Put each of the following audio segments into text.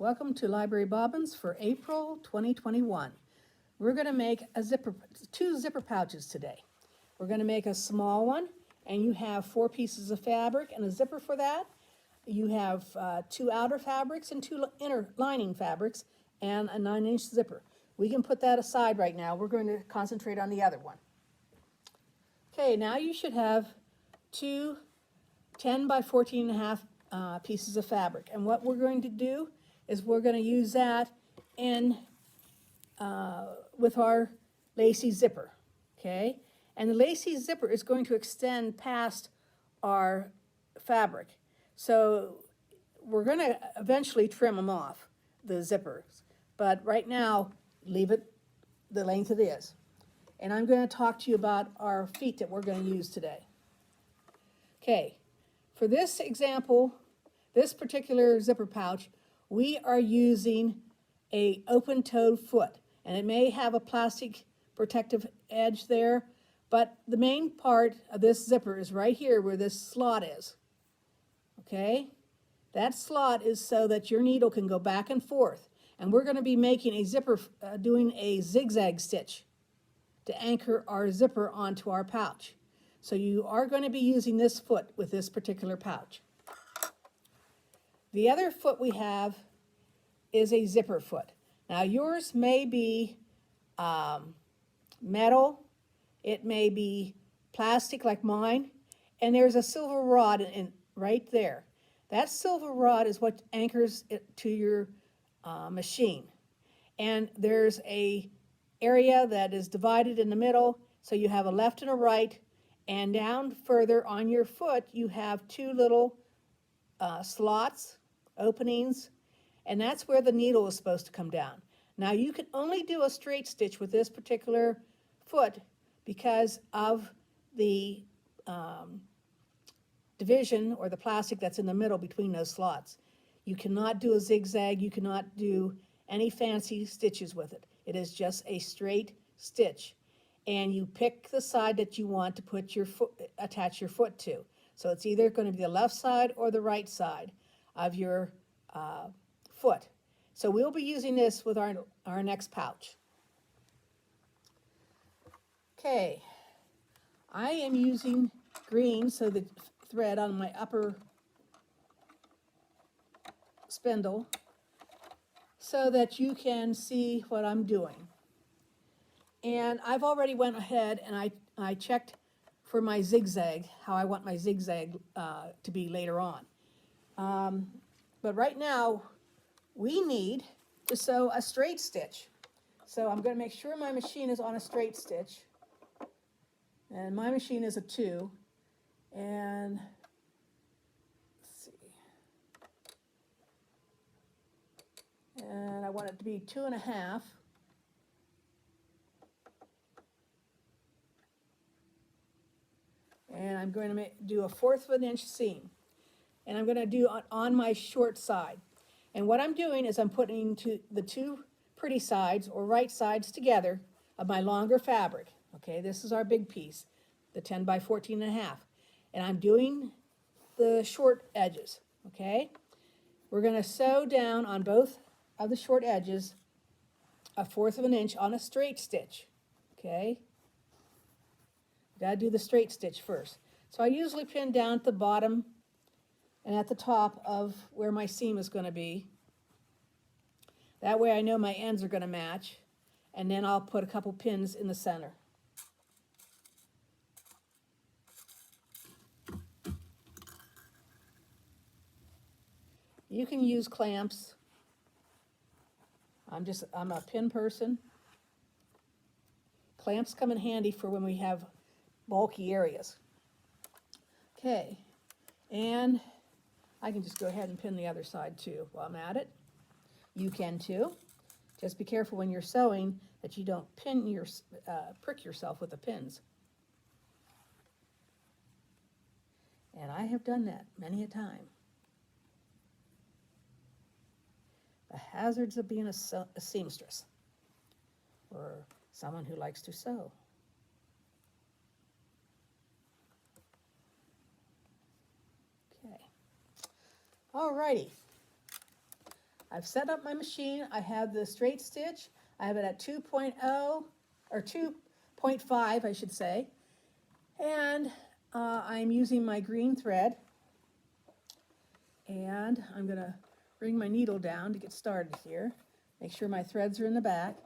Welcome to Library Bobbins for April 2021. We're going to make two zipper pouches today. We're going to make a small one, and you have 4 pieces of fabric and a zipper for that. You have 2 outer fabrics and 2 inner lining fabrics and a 9-inch zipper. We can put that aside right now. We're going to concentrate on the other one. Okay, now you should have 2 10 by 14 and a half pieces of fabric. And what we're going to do is we're going to use that in with our lacy zipper, okay? And the lacy zipper is going to extend past our fabric. So we're going to eventually trim them off, the zippers. But right now, leave it the length it is. And I'm going to talk to you about our feet that we're going to use today. Okay, for this example, this particular zipper pouch, we are using a open-toed foot. And it may have a plastic protective edge there, but the main part of this zipper is right here where this slot is. Okay? That slot is so that your needle can go back and forth. And we're going to be making a zipper, doing a zigzag stitch to anchor our zipper onto our pouch. So you are going to be using this foot with this particular pouch. The other foot we have is a zipper foot. Now yours may be metal, it may be plastic like mine, and there's a silver rod right there. That silver rod is what anchors it to your machine. And there's a area that is divided in the middle, so you have a left and a right, and down further on your foot you have 2 little slots, openings, and that's where the needle is supposed to come down. Now you can only do a straight stitch with this particular foot because of the division or the plastic that's in the middle between those slots. You cannot do a zigzag, you cannot do any fancy stitches with it. It is just a straight stitch. And you pick the side that you want to put your foot, attach your foot to. So it's either going to be the left side or the right side of your foot. So we'll be using this with our next pouch. Okay, I am using green, so the thread on my upper spindle, so that you can see what I'm doing. And I've already went ahead and I checked for my zigzag, how I want my zigzag to be later on. But right now, we need to sew a straight stitch. So I'm going to make sure my machine is on a straight stitch. And my machine is a 2. And let's see. And I want it to be 2.5. And I'm going to do a 1/4 of an inch seam. And I'm going to do on my short side. And what I'm doing is I'm putting the 2 pretty sides or right sides together of my longer fabric. Okay, this is our big piece, the 10 by 14 and a half. And I'm doing the short edges, okay? We're going to sew down on both of the short edges a 1/4 of an inch on a straight stitch, okay? Got to do the straight stitch first. So I usually pin down at the bottom and at the top of where my seam is going to be. That way I know my ends are going to match, and then I'll put a couple pins in the center. You can use clamps. I'm a pin person. Clamps come in handy for when we have bulky areas. Okay, and I can just go ahead and pin the other side too while I'm at it. You can too. Just be careful when you're sewing that you don't prick yourself with the pins. And I have done that many a time. The hazards of being a seamstress or someone who likes to sew. Okay. All righty. I've set up my machine. I have the straight stitch. I have it at 2.0 or 2.5, I should say. And I'm using my green thread. And I'm going to bring my needle down to get started here. Make sure my threads are in the back.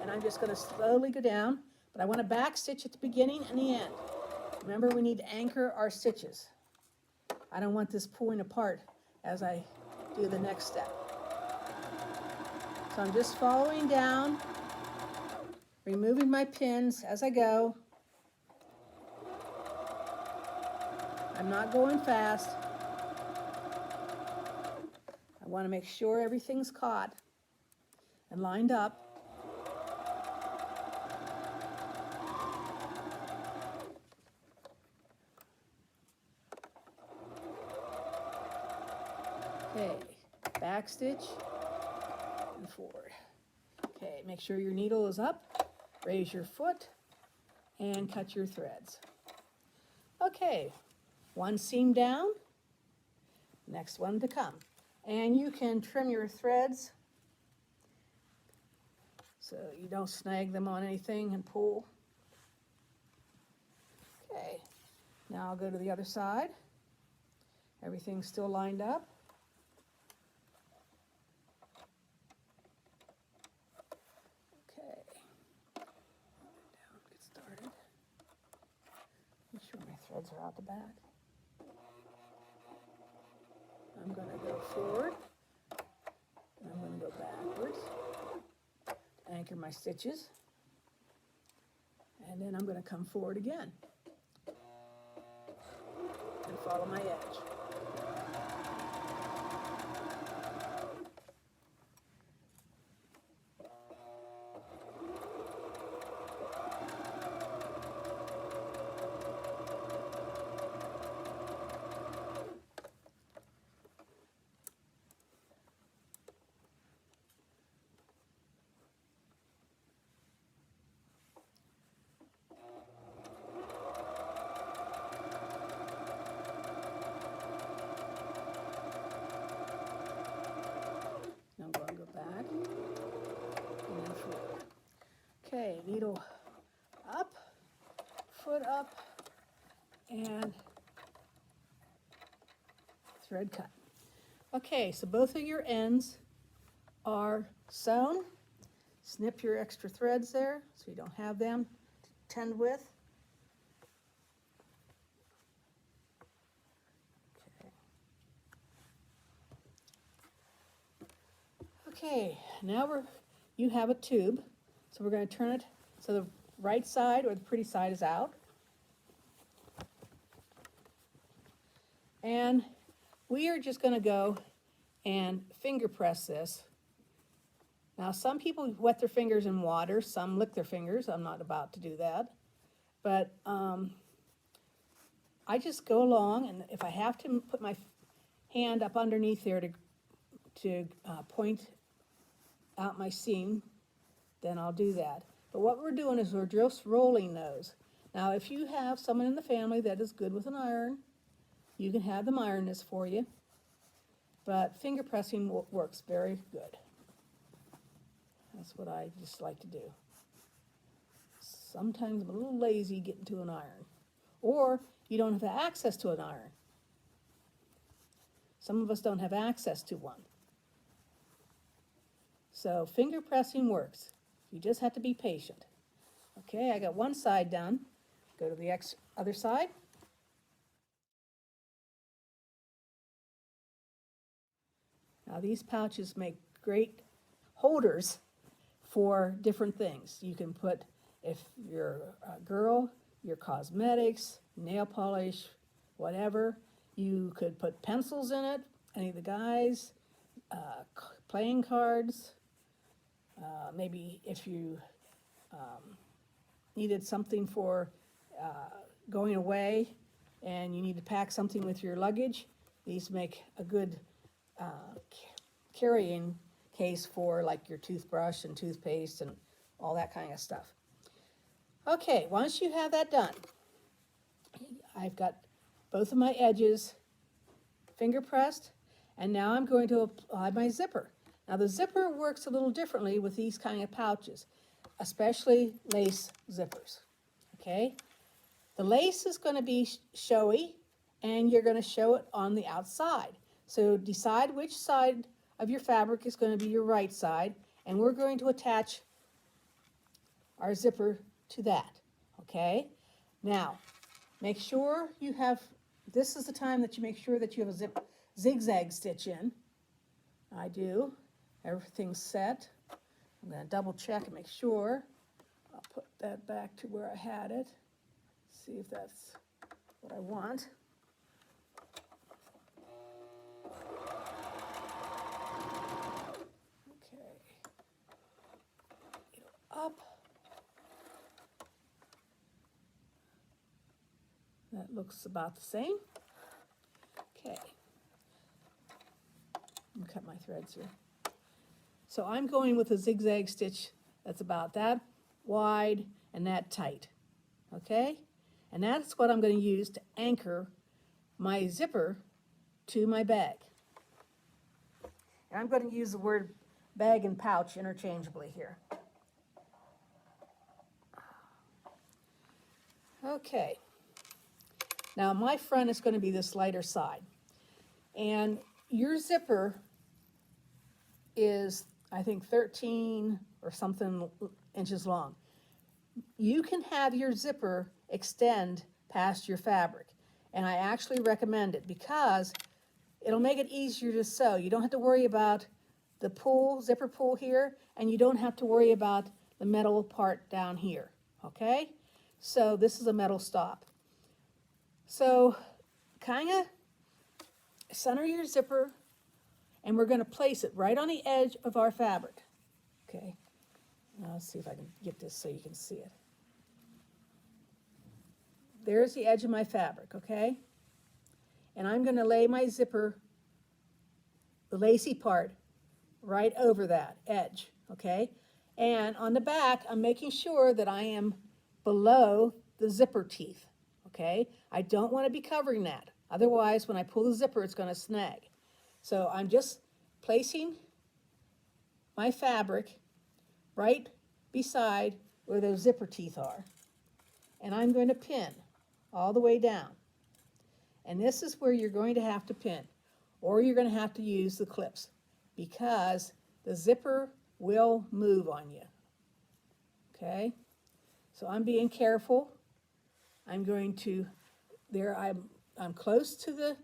And I'm just going to slowly go down. But I want to back stitch at the beginning and the end. Remember, we need to anchor our stitches. I don't want this pulling apart as I do the next step. So I'm just following down, removing my pins as I go. I'm not going fast. I want to make sure everything's caught and lined up. Okay, back stitch and forward. Okay, make sure your needle is up, raise your foot, and cut your threads. Okay, one seam down, next one to come. And you can trim your threads so you don't snag them on anything and pull. Okay, now I'll go to the other side. Everything's still lined up. Okay, down, get started. Make sure my threads are out the back. I'm going to go forward, and I'm going to go backwards, anchor my stitches, and then I'm going to come forward again and follow my edge. I'm going to go back and then forward. Okay, needle up, foot up, and thread cut. Okay, so both of your ends are sewn. Snip your extra threads there so you don't have them to tend with. Okay, now you have a tube, so we're going to turn it so the right side or the pretty side is out. And we are just going to go and finger press this. Now some people wet their fingers in water, some lick their fingers. I'm not about to do that. But I just go along, and if I have to put my hand up underneath there to point out my seam, then I'll do that. But what we're doing is we're just rolling those. Now if you have someone in the family that is good with an iron, you can have them iron this for you. But finger pressing works very good. That's what I just like to do. Sometimes I'm a little lazy getting to an iron. Or you don't have access to an iron. Some of us don't have access to one. So finger pressing works. You just have to be patient. Okay, I got one side done. Go to the other side. Now these pouches make great holders for different things. You can put, if you're a girl, your cosmetics, nail polish, whatever. You could put pencils in it, any of the guys, playing cards. Maybe if you needed something for going away and you need to pack something with your luggage, these make a good carrying case for like your toothbrush and toothpaste and all that kind of stuff. Okay, once you have that done, I've got both of my edges finger pressed, and now I'm going to apply my zipper. Now the zipper works a little differently with these kind of pouches, especially lace zippers, okay? The lace is going to be showy, and you're going to show it on the outside. So decide which side of your fabric is going to be your right side, and we're going to attach our zipper to that, okay? Now, make sure you have, this is the time that you make sure that you have a zigzag stitch in. I do. Everything's set. I'm going to double check and make sure. I'll put that back to where I had it. See if that's what I want. Okay. Needle up. That looks about the same. Okay. I'm gonna cut my threads here. So I'm going with a zigzag stitch that's about that wide and that tight, okay? And that's what I'm going to use to anchor my zipper to my bag. And I'm going to use the word bag and pouch interchangeably here. Okay. Now my front is going to be this lighter side. And your zipper is, I think, 13 or something inches long. You can have your zipper extend past your fabric, and I actually recommend it because it'll make it easier to sew. You don't have to worry about the pull, zipper pull here, and you don't have to worry about the metal part down here, okay? So this is a metal stop. So kind of center your zipper, and we're going to place it right on the edge of our fabric, okay? Now let's see if I can get this so you can see it. There's the edge of my fabric, okay? And I'm going to lay my zipper, the lacy part, right over that edge, okay? And on the back, I'm making sure that I am below the zipper teeth, okay? I don't want to be covering that. Otherwise, when I pull the zipper, it's going to snag. So I'm just placing my fabric right beside where those zipper teeth are. And I'm going to pin all the way down. And this is where you're going to have to pin, or you're going to have to use the clips, because the zipper will move on you. Okay? So I'm being careful. I'm going to, I'm close to the,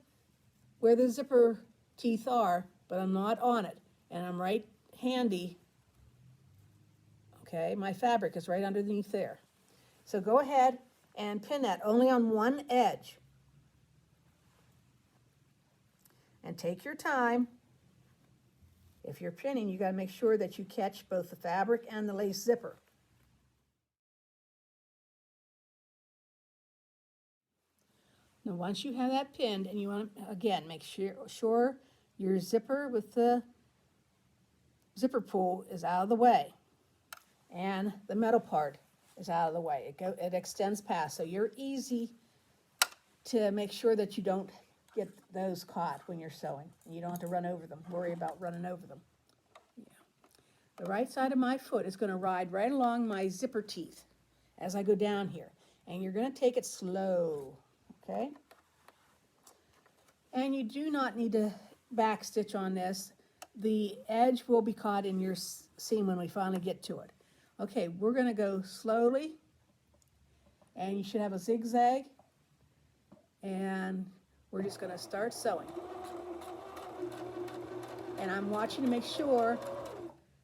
where the zipper teeth are, but I'm not on it. And I'm right handy. Okay, my fabric is right underneath there. So go ahead and pin that only on one edge. And take your time. If you're pinning, you got to make sure that you catch both the fabric and the lace zipper. Now once you have that pinned, and you want to, again, make sure your zipper with the zipper pull is out of the way, and the metal part is out of the way. It extends past, so you're easy to make sure that you don't get those caught when you're sewing. You don't have to run over them, worry about running over them. Yeah. The right side of my foot is going to ride right along my zipper teeth as I go down here. And you're going to take it slow, okay? And you do not need to back stitch on this. The edge will be caught in your seam when we finally get to it. Okay, we're going to go slowly, and you should have a zigzag, and we're just going to start sewing. And I'm watching to make sure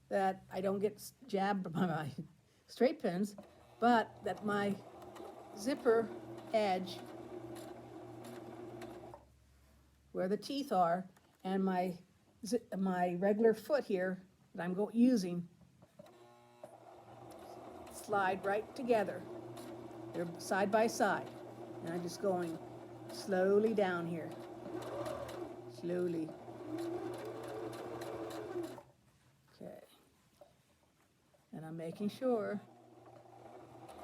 that I don't get jabbed by my straight pins, but that my zipper edge, where the teeth are, and my regular foot here that I'm using slide right together. They're side by side. And I'm just going slowly down here. Slowly. Okay. And I'm making sure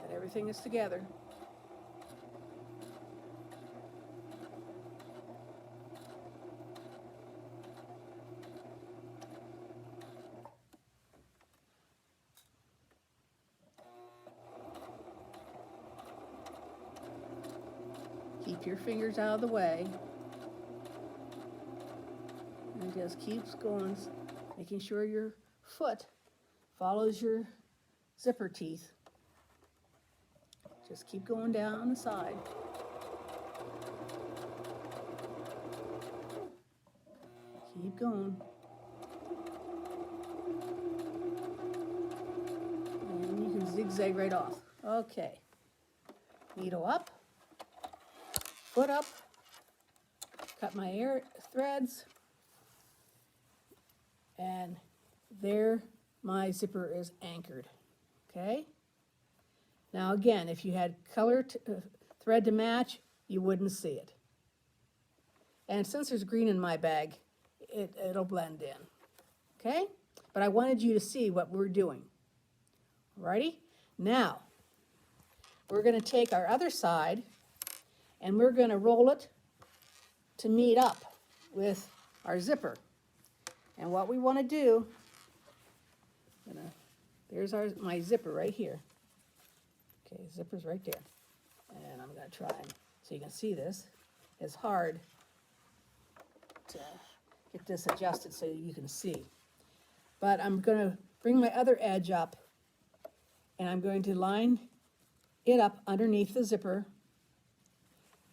that everything is together. Keep your fingers out of the way. And just keeps going, making sure your foot follows your zipper teeth. Just keep going down on the side. Keep going. And you can zigzag right off. Okay. Needle up, foot up, cut my threads, and there my zipper is anchored. Okay? Now again, if you had color thread to match, you wouldn't see it. And since there's green in my bag, it'll blend in. Okay? But I wanted you to see what we're doing. Alrighty? Now, we're going to take our other side and we're going to roll it to meet up with our zipper. And what we want to do, there's my zipper right here. Okay, zipper's right there. And I'm going to try so you can see this. It's hard to get this adjusted so you can see. But I'm going to bring my other edge up and I'm going to line it up underneath the zipper.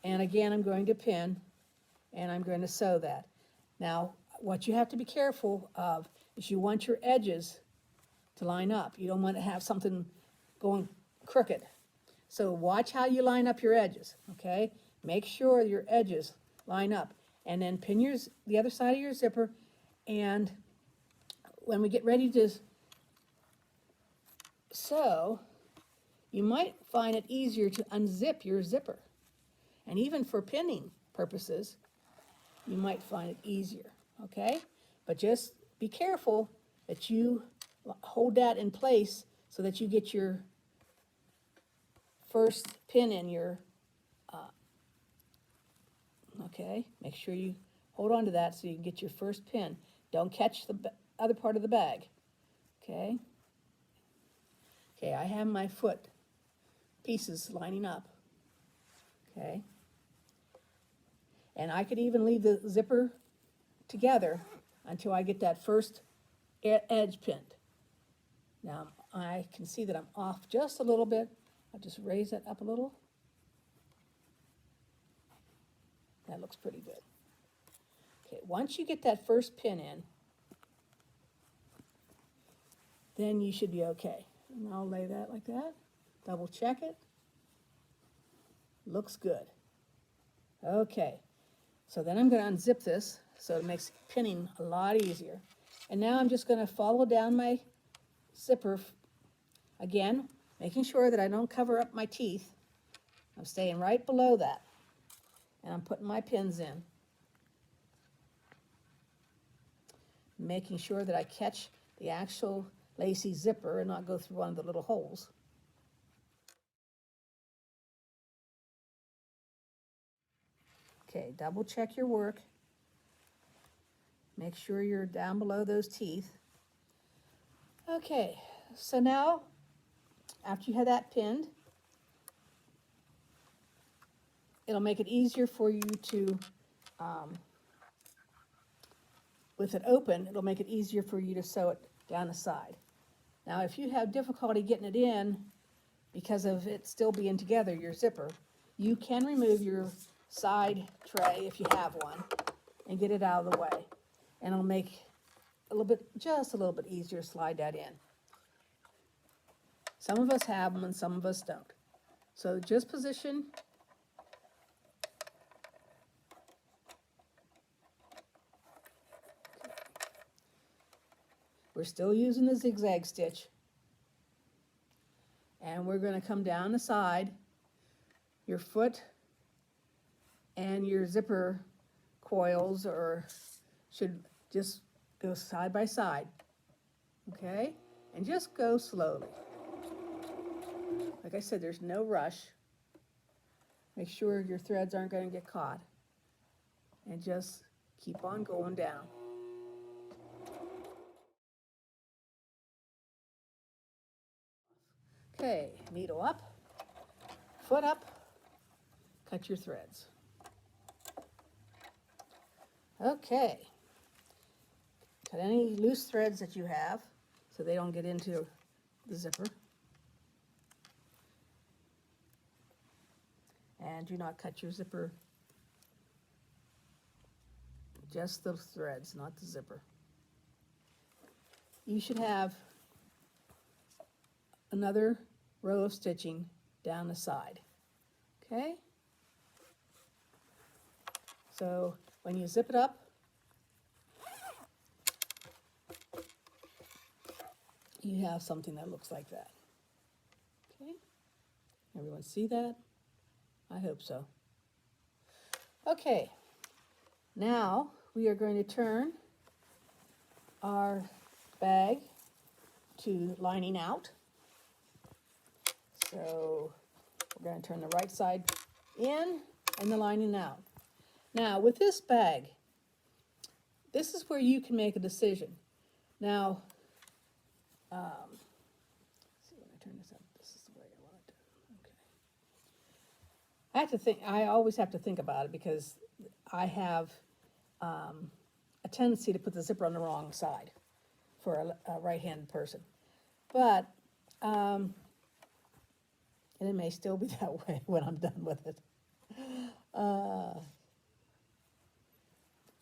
And again, I'm going to pin and I'm going to sew that. Now, what you have to be careful of is you want your edges to line up. You don't want to have something going crooked. So watch how you line up your edges, okay? Make sure your edges line up. And then pin the other side of your zipper, and when we get ready to sew, you might find it easier to unzip your zipper. And even for pinning purposes, you might find it easier, okay? But just be careful that you hold that in place so that you get your first pin in your, okay? Make sure you hold on to that so you can get your first pin. Don't catch the other part of the bag, okay? Okay, I have my foot pieces lining up, okay? And I could even leave the zipper together until I get that first edge pinned. Now, I can see that I'm off just a little bit. I'll just raise it up a little. That looks pretty good. Okay, once you get that first pin in, then you should be okay. And I'll lay that like that, double check it. Looks good. Okay, so then I'm going to unzip this so it makes pinning a lot easier. And now I'm just going to follow down my zipper, again, making sure that I don't cover up my teeth. I'm staying right below that. And I'm putting my pins in. Making sure that I catch the actual lacy zipper and not go through one of the little holes. Okay, double check your work. Make sure you're down below those teeth. Okay, so now, after you have that pinned, it'll make it easier for you to, with it open, it'll make it easier for you to sew it down the side. Now, if you have difficulty getting it in because of it still being together, your zipper, you can remove your side tray if you have one and get it out of the way. And it'll make just a little bit easier to slide that in. Some of us have them and some of us don't. So just position We're still using the zigzag stitch. And we're going to come down the side. Your foot and your zipper coils should just go side by side. Okay? And just go slowly. Like I said, there's no rush. Make sure your threads aren't going to get caught. And just keep on going down. Okay, needle up, foot up, cut your threads. Okay. Cut any loose threads that you have so they don't get into the zipper. And do not cut your zipper, just the threads, not the zipper. You should have another row of stitching down the side, okay? So when you zip it up, you have something that looks like that, okay? Everyone see that? I hope so. Okay, now we are going to turn our bag to lining out. So we're going to turn the right side in and the lining out. Now with this bag, this is where you can make a decision. Now, see when I turn this up, this is the way I want it to. Okay. I have to think. I always have to think about it because I have a tendency to put the zipper on the wrong side for a right-handed person, but and it may still be that way when I'm done with it.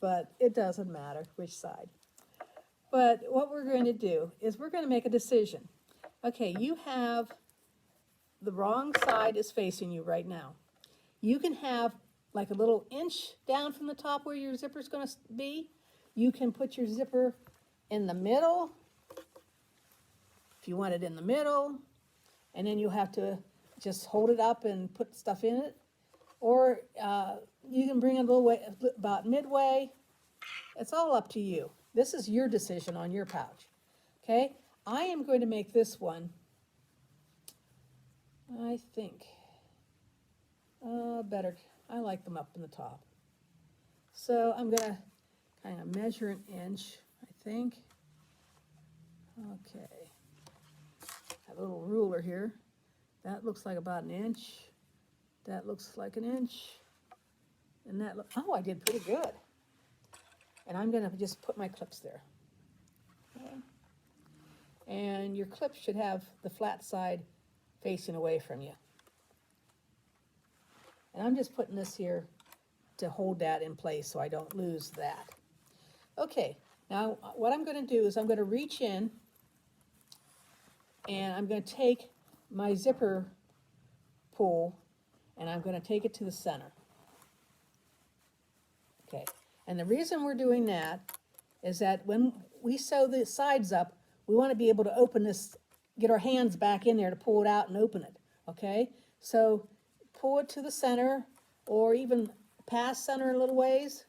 But it doesn't matter which side. But what we're going to do is we're going to make a decision. Okay, you have the wrong side is facing you right now. You can have like a little inch down from the top where your zipper is going to be. You can put your zipper in the middle, if you want it in the middle, and then you'll have to just hold it up and put stuff in it. Or you can bring it a little way, about midway. It's all up to you. This is your decision on your pouch. Okay, I am going to make this one, I think, better. I like them up in the top. So I'm going to kind of measure an inch, I think. Okay. I have a little ruler here. That looks like about an inch. That looks like an inch. And that oh, I did pretty good. And I'm going to just put my clips there. Okay. And your clip should have the flat side facing away from you. And I'm just putting this here to hold that in place so I don't lose that. Okay, now what I'm going to do is I'm going to reach in and I'm going to take my zipper pull and I'm going to take it to the center. Okay, and the reason we're doing that is that when we sew the sides up, we want to be able to open this, get our hands back in there to pull it out and open it, okay? So pull it to the center or even past center a little ways,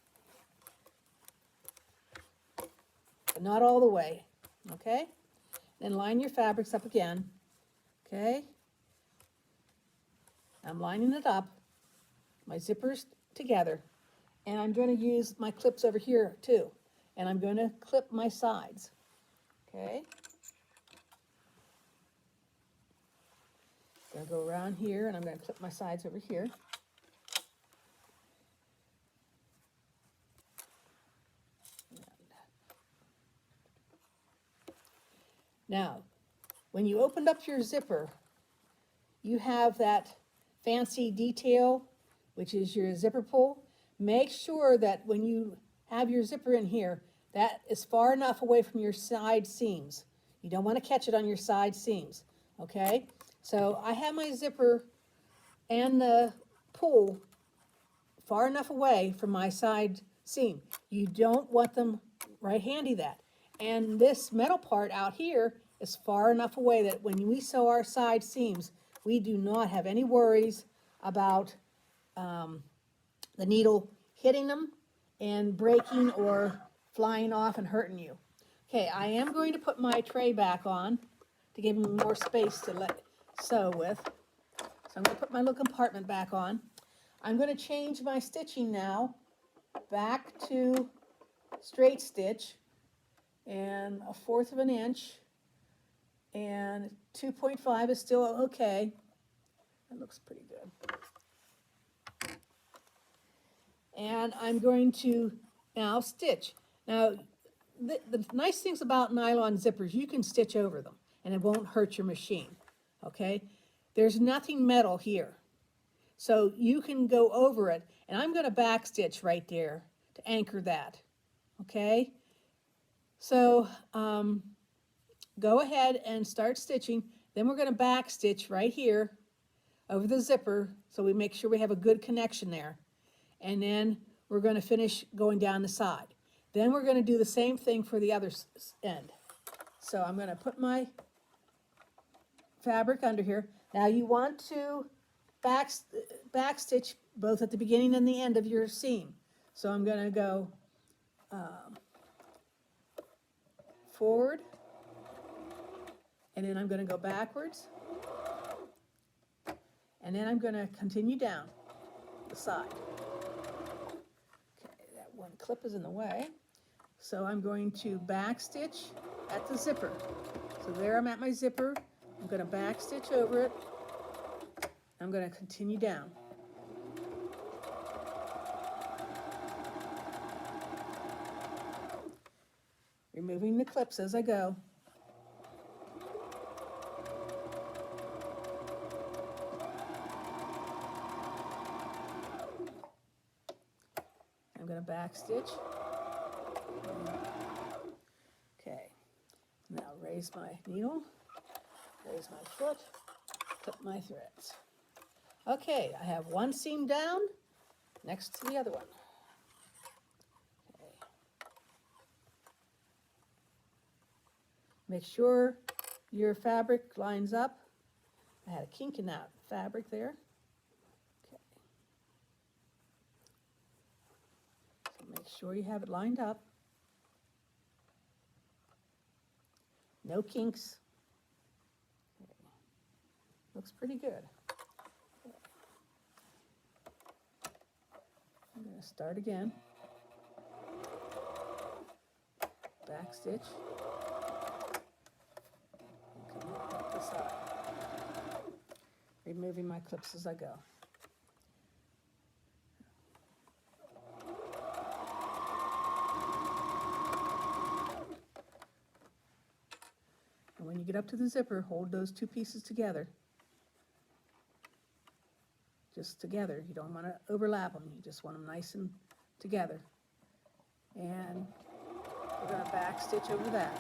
but not all the way, okay? Then line your fabrics up again, okay? I'm lining it up, my zippers together, and I'm going to use my clips over here too, and I'm going to clip my sides, okay? I'm going to go around here, and I'm going to clip my sides over here. Now, when you opened up your zipper, you have that fancy detail, which is your zipper pull. Make sure that when you have your zipper in here, that is far enough away from your side seams. You don't want to catch it on your side seams, okay? So I have my zipper and the pull far enough away from my side seam. You don't want them right handy that. And this metal part out here is far enough away that when we sew our side seams, we do not have any worries about the needle hitting them and breaking or flying off and hurting you. Okay, I am going to put my tray back on to give me more space to sew with. So I'm going to put my little compartment back on. I'm going to change my stitching now back to straight stitch and 1/4 of an inch, and 2.5 is still okay. That looks pretty good. And I'm going to now stitch. Now, the nice things about nylon zippers, you can stitch over them and it won't hurt your machine, okay? There's nothing metal here. So you can go over it, and I'm going to back stitch right there to anchor that, okay? So go ahead and start stitching. Then we're going to back stitch right here over the zipper so we make sure we have a good connection there. And then we're going to finish going down the side. Then we're going to do the same thing for the other end. So I'm going to put my fabric under here. Now you want to back stitch both at the beginning and the end of your seam. So I'm going to go forward, and then I'm going to go backwards, and then I'm going to continue down the side. Okay, that one clip is in the way. So I'm going to back stitch at the zipper. So there I'm at my zipper. I'm going to back stitch over it. I'm going to continue down. Removing the clips as I go. I'm going to back stitch. Okay. Now raise my needle, raise my foot, clip my threads. Okay, I have one seam down next to the other one. Okay. Make sure your fabric lines up. I had a kink in that fabric there. Okay. So make sure you have it lined up. No kinks. Okay. Looks pretty good. I'm going to start again. Back stitch. And come up the side. Removing my clips as I go. And when you get up to the zipper, hold those two pieces together. Just together. You don't want to overlap them. You just want them nice and together. And we're going to back stitch over that.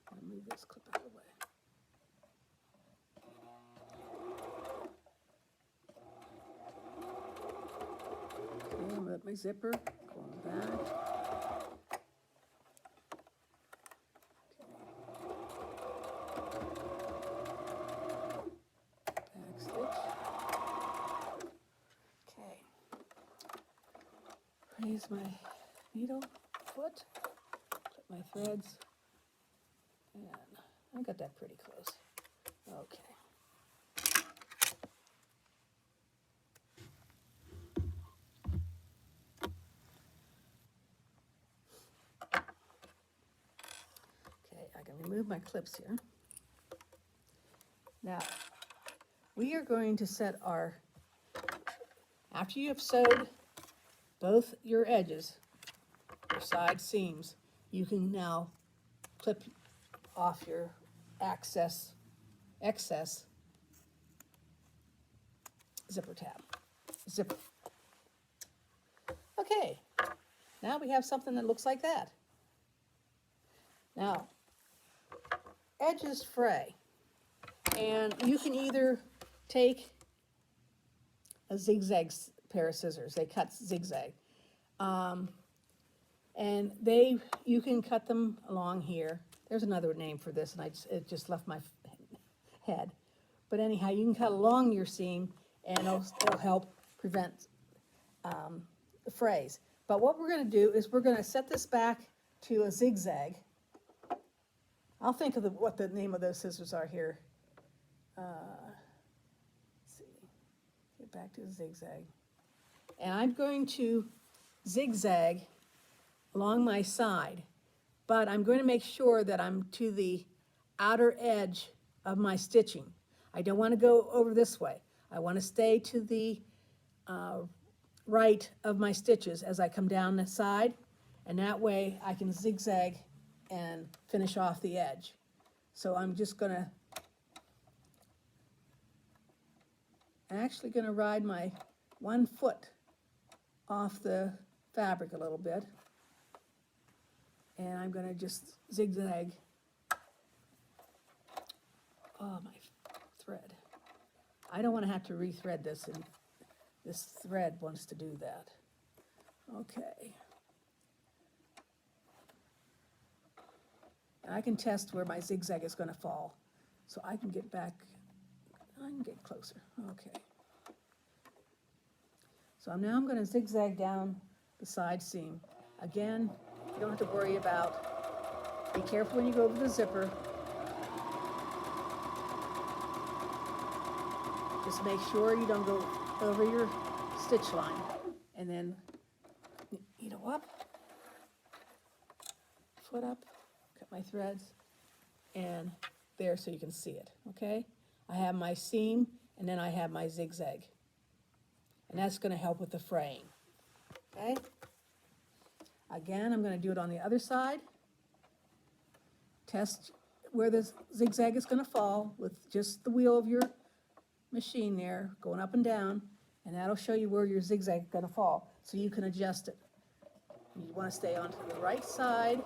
I'll move this clip out of the way. Okay, I'm going to let my zipper go on back. Raise my needle, foot, put my threads, and I got that pretty close. Okay. Okay, I can remove my clips here. Now, we are going to set our, after you have sewed both your edges, your side seams, you can now clip off your excess zipper tab. Zipper. Okay, now we have something that looks like that. Now, edges fray, and you can either take a zigzag pair of scissors. They cut zigzag, and you can cut them along here. There's another name for this, and it just left my head. But anyhow, you can cut along your seam, and it'll help prevent the frays. But what we're going to do is we're going to set this back to a zigzag. I'll think of what the name of those scissors are here. Let's see, get back to a zigzag. And I'm going to zigzag along my side, but I'm going to make sure that I'm to the outer edge of my stitching. I don't want to go over this way. I want to stay to the right of my stitches as I come down the side, and that way I can zigzag and finish off the edge. So I'm actually gonna ride my 1 foot off the fabric a little bit, and I'm gonna just zigzag. Oh, my thread. I don't want to have to rethread this, and this thread wants to do that. Okay. And I can test where my zigzag is going to fall, so I can get back, I can get closer. Okay. So now I'm going to zigzag down the side seam. Again, you don't have to worry about, be careful when you go over the zipper. Just make sure you don't go over your stitch line. And then needle up, foot up, cut my threads, and there so you can see it, okay? I have my seam, and then I have my zigzag. And that's gonna help with the fraying, okay? Again, I'm gonna do it on the other side. Test where the zigzag is gonna fall with just the wheel of your machine there, going up and down, and that'll show you where your zigzag is gonna fall, so you can adjust it. You wanna stay onto the right side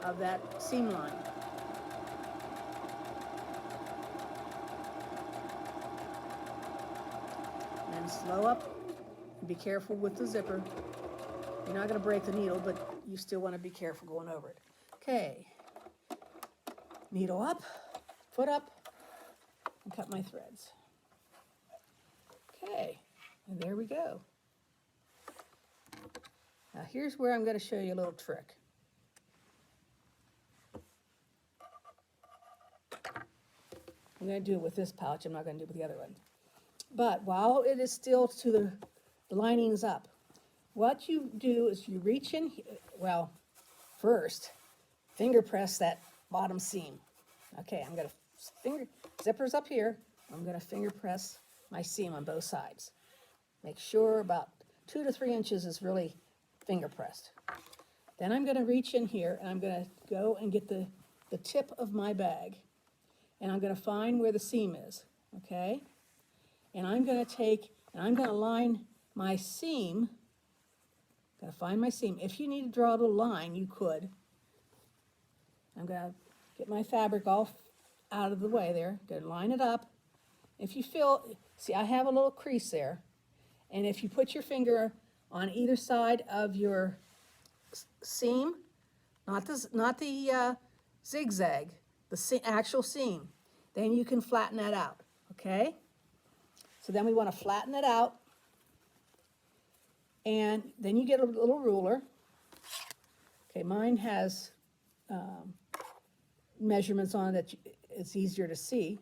of that seam line. And slow up, and be careful with the zipper. You're not gonna break the needle, but you still wanna be careful going over it. Okay, needle up, foot up, and cut my threads. Okay, and there we go. Now here's where I'm going to show you a little trick. I'm going to do it with this pouch. I'm not going to do it with the other one. But while it is still to the lining's up, what you do is you reach in, well, first, finger press that bottom seam. Okay, I'm going to zipper's up here. I'm going to finger press my seam on both sides. Make sure about 2 to 3 inches is really finger pressed. Then I'm going to reach in here, and I'm going to go and get the tip of my bag, and I'm going to find where the seam is, okay? And I'm going to line my seam. I'm going to find my seam. If you need to draw a little line, you could. I'm going to get my fabric all out of the way there. Going to line it up. If you feel, see, I have a little crease there, and if you put your finger on either side of your seam, not the zigzag, the actual seam, then you can flatten that out, okay? So then we want to flatten it out, and then you get a little ruler. Okay, mine has measurements on it that it's easier to see.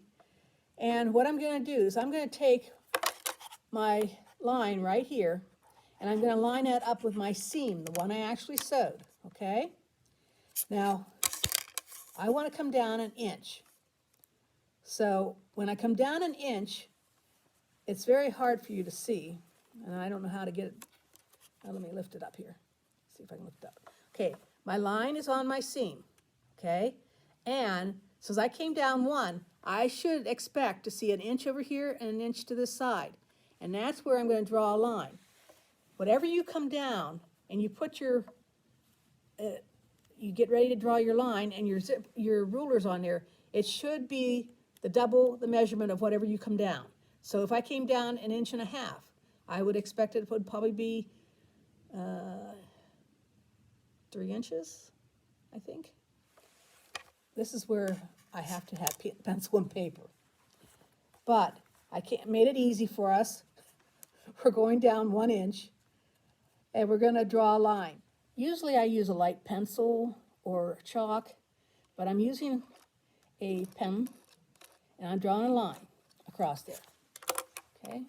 And what I'm going to do is I'm going to take my line right here, and I'm going to line that up with my seam, the one I actually sewed, okay? Now, I want to come down 1 inch. So when I come down 1 inch, it's very hard for you to see, and I don't know how to get it. Now, let me lift it up here. See if I can lift it up. Okay, my line is on my seam, okay? And so as I came down 1, I should expect to see 1 inch over here and 1 inch to this side. And that's where I'm going to draw a line. Whatever you come down and you put your, you get ready to draw your line and your ruler's on there, it should be the double the measurement of whatever you come down. So if I came down 1.5 inches, I would expect it would probably be 3 inches, I think. This is where I have to have pencil and paper. But I made it easy for us. We're going down 1 inch, and we're going to draw a line. Usually I use a light pencil or chalk, but I'm using a pen, and I'm drawing a line across there. Okay?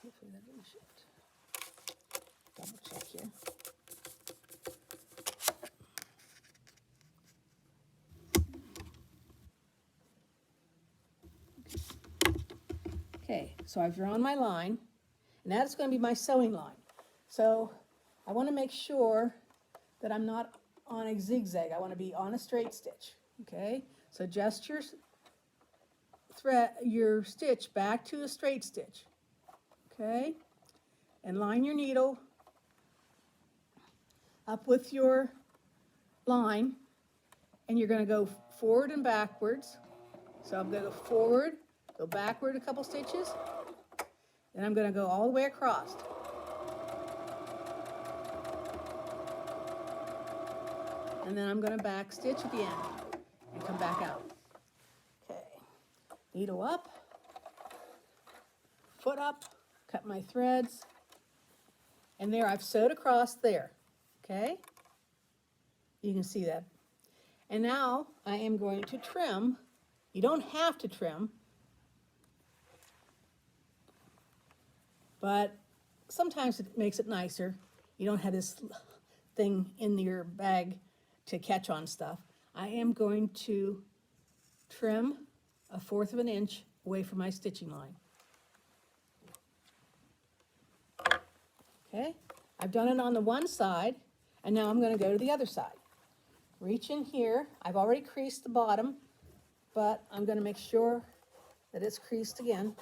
Hopefully that didn't shift. Double check here. Okay, so I've drawn my line, and that's going to be my sewing line. So I want to make sure that I'm not on a zigzag. I want to be on a straight stitch. Okay, so adjust your stitch back to a straight stitch. Okay, and line your needle up with your line, and you're going to go forward and backwards. So I'm going to go forward, go backward a couple stitches, then I'm going to go all the way across. And then I'm going to back stitch at the end and come back out. Okay, needle up, foot up, cut my threads, and there I've sewed across there. Okay, you can see that. And now I am going to trim. You don't have to trim, but sometimes it makes it nicer. You don't have this thing in your bag to catch on stuff. I am going to trim 1/4 of an inch away from my stitching line. Okay, I've done it on the one side, and now I'm going to go to the other side. Reach in here. I've already creased the bottom, but I'm going to make sure that it's creased again.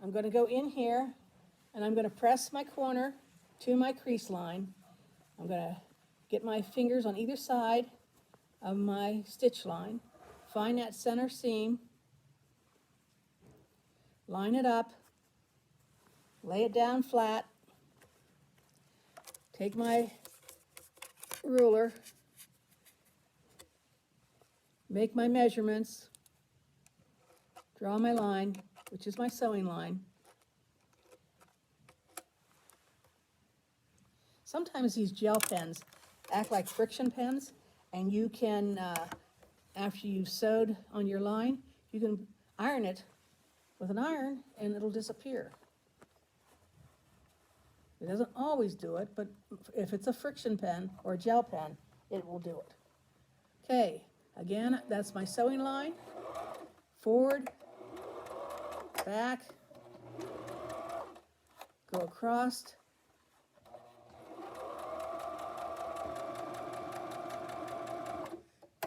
I'm going to go in here, and I'm going to press my corner to my crease line. I'm going to get my fingers on either side of my stitch line, find that center seam, line it up, lay it down flat, take my ruler, make my measurements, draw my line, which is my sewing line. Sometimes these gel pens act like friction pens, and you can, after you've sewed on your line, you can iron it with an iron and it'll disappear. It doesn't always do it, but if it's a friction pen or a gel pen, it will do it. Okay, again, that's my sewing line. Forward, back, go across,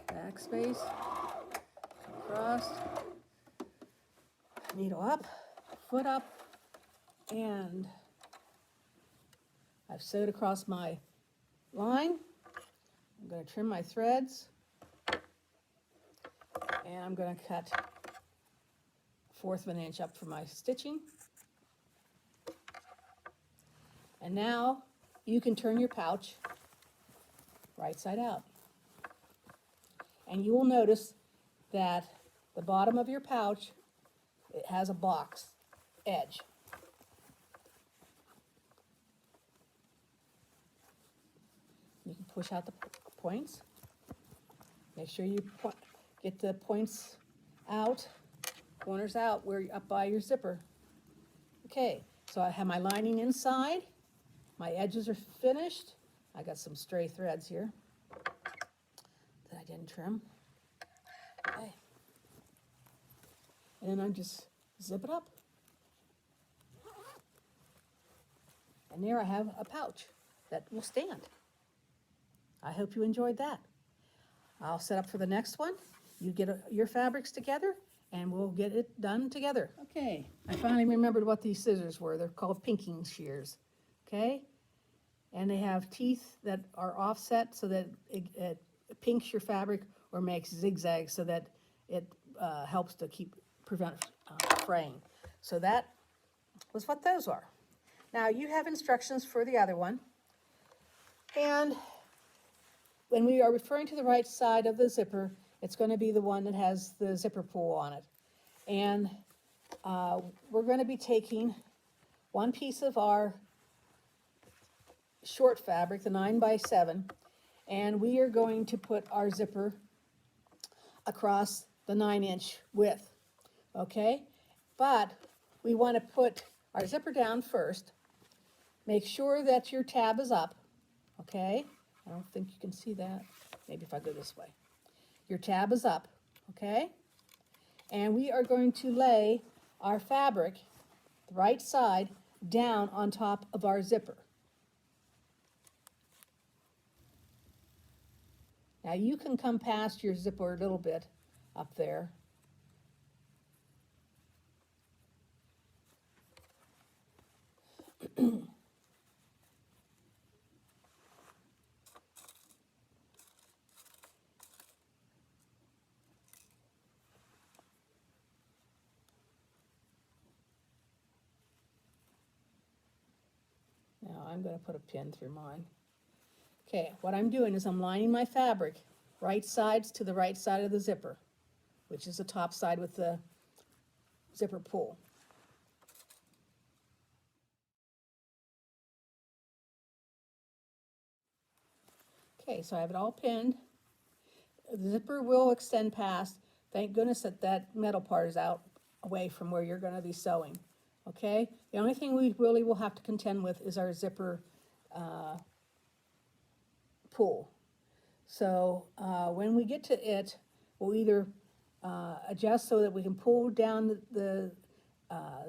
backspace, across, needle up, foot up, and I've sewed across my line. I'm going to trim my threads, and I'm going to cut 1/4 of an inch up for my stitching. And now you can turn your pouch right side out. And you will notice that the bottom of your pouch, it has a box edge. You can push out the points. Make sure you get the points out, corners out, where you're up by your zipper. Okay, so I have my lining inside. My edges are finished. I got some stray threads here that I didn't trim. Okay. And then I just zip it up. And there I have a pouch that will stand. I hope you enjoyed that. I'll set up for the next one. You get your fabrics together, and we'll get it done together. Okay, I finally remembered what these scissors were. They're called pinking shears. Okay, and they have teeth that are offset so that it pinks your fabric or makes zigzags so that it helps to prevent fraying. So that was what those are. Now you have instructions for the other one, and when we are referring to the right side of the zipper, it's going to be the one that has the zipper pull on it. And we're going to be taking one piece of our short fabric, the 9x7, and we are going to put our zipper across the 9-inch width, okay? But we want to put our zipper down first. Make sure that your tab is up, okay? I don't think you can see that. Maybe if I go this way. Your tab is up, okay? And we are going to lay our fabric, the right side, down on top of our zipper. Now you can come past your zipper a little bit up there. Now I'm going to put a pin through mine. Okay, what I'm doing is I'm lining my fabric right sides to the right side of the zipper, which is the top side with the zipper pull. Okay, so I have it all pinned. The zipper will extend past. Thank goodness that that metal part is out away from where you're going to be sewing. Okay, the only thing we really will have to contend with is our zipper pull. So when we get to it, we'll either adjust so that we can pull down the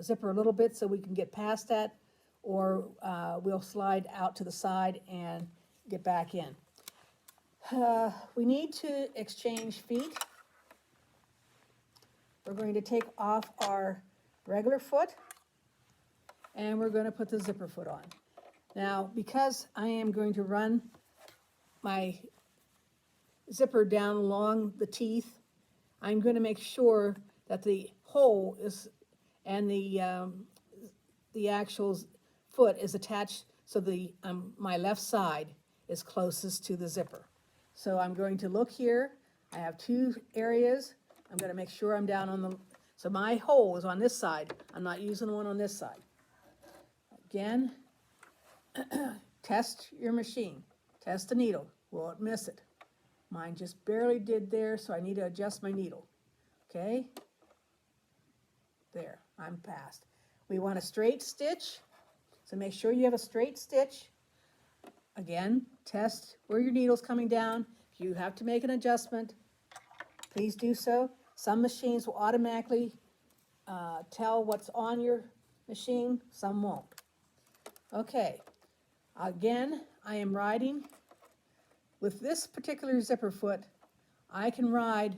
zipper a little bit so we can get past that, or we'll slide out to the side and get back in. We need to exchange feet. We're going to take off our regular foot and we're going to put the zipper foot on. Now, because I am going to run my zipper down along the teeth, I'm going to make sure that the hole is and the actual foot is attached so the my left side is closest to the zipper. So I'm going to look here. I have two areas. I'm going to make sure I'm down on the, so my hole is on this side. I'm not using the one on this side. Again, test your machine. Test the needle. Will it miss it? Mine just barely did there, so I need to adjust my needle. Okay? There, I'm past. We want a straight stitch, so make sure you have a straight stitch. Again, test where your needle's coming down. If you have to make an adjustment, please do so. Some machines will automatically tell what's on your machine, some won't. Okay, again, I am riding. With this particular zipper foot, I can ride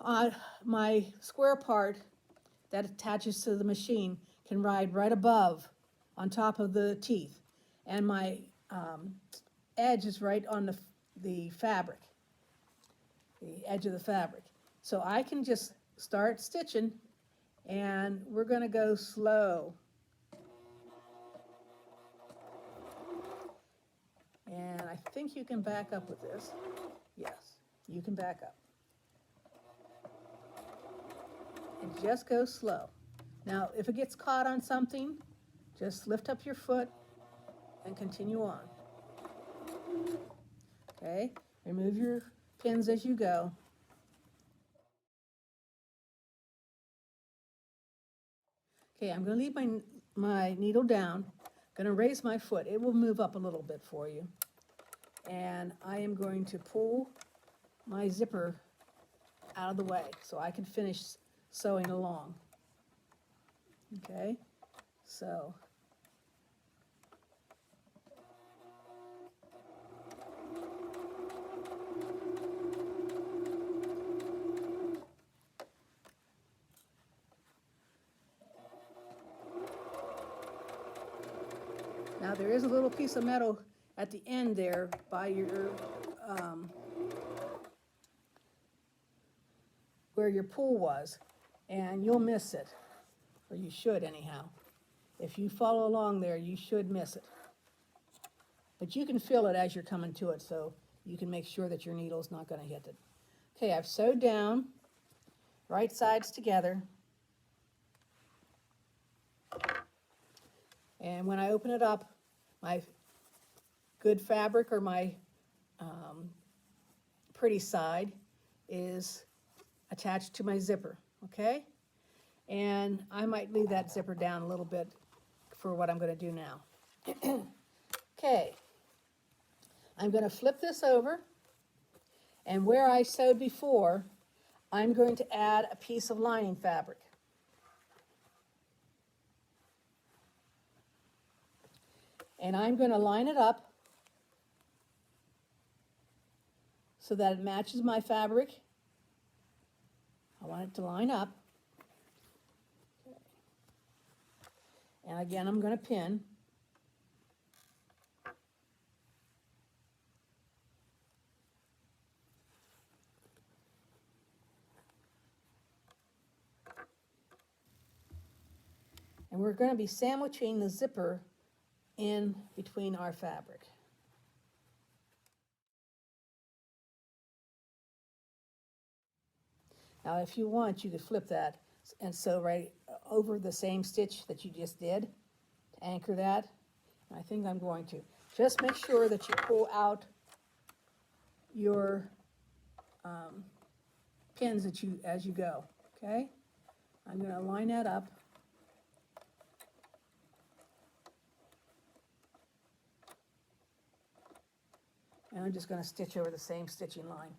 on my square part that attaches to the machine, can ride right above on top of the teeth. And my edge is right on the fabric, the edge of the fabric. So I can just start stitching, and we're going to go slow. And I think you can back up with this. Yes, you can back up. And just go slow. Now, if it gets caught on something, just lift up your foot and continue on. Okay, remove your pins as you go. Okay, I'm going to leave my needle down. I'm going to raise my foot. It will move up a little bit for you. And I am going to pull my zipper out of the way so I can finish sewing along. Okay, so now there is a little piece of metal at the end there by your where your pull was, and you'll miss it, or you should anyhow. If you follow along there, you should miss it. But you can feel it as you're coming to it, so you can make sure that your needle's not going to hit it. Okay, I've sewed down, right sides together. And when I open it up, my good fabric or my pretty side is attached to my zipper, okay? And I might leave that zipper down a little bit for what I'm going to do now. Okay, I'm going to flip this over, and where I sewed before, I'm going to add a piece of lining fabric. And I'm going to line it up so that it matches my fabric. I want it to line up. Okay. And again, I'm going to pin. And we're going to be sandwiching the zipper in between our fabric. Now, if you want, you could flip that and sew right over the same stitch that you just did to anchor that. I think I'm going to. Just make sure that you pull out your pins as you go, okay? I'm going to line that up. And I'm just going to stitch over the same stitching line.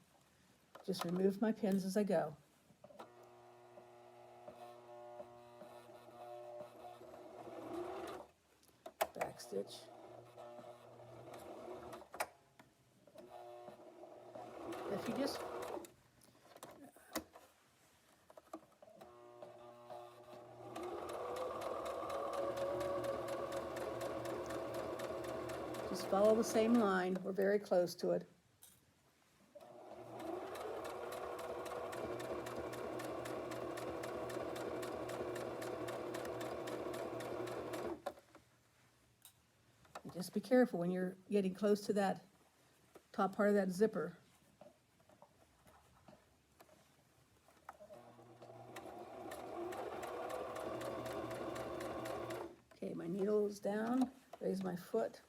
Just remove my pins as I go. Back stitch. If you just follow the same line, we're very close to it. And just be careful when you're getting close to that top part of that zipper. Okay, my needle is down, raise my foot.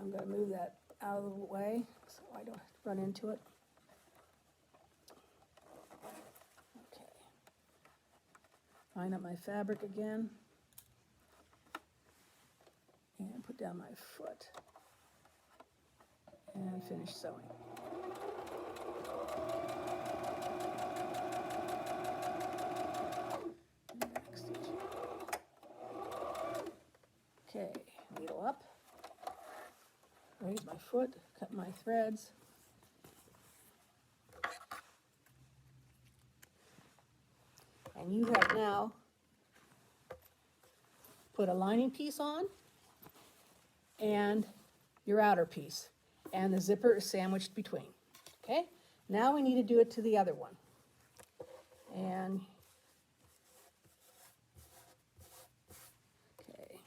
I'm going to move that out of the way so I don't run into it. Okay. Line up my fabric again. And put down my foot. And finish sewing. Back stitch. Okay, needle up. Raise my foot, cut my threads. And you have now put a lining piece on and your outer piece. And the zipper is sandwiched between. Okay? Now we need to do it to the other one. And okay.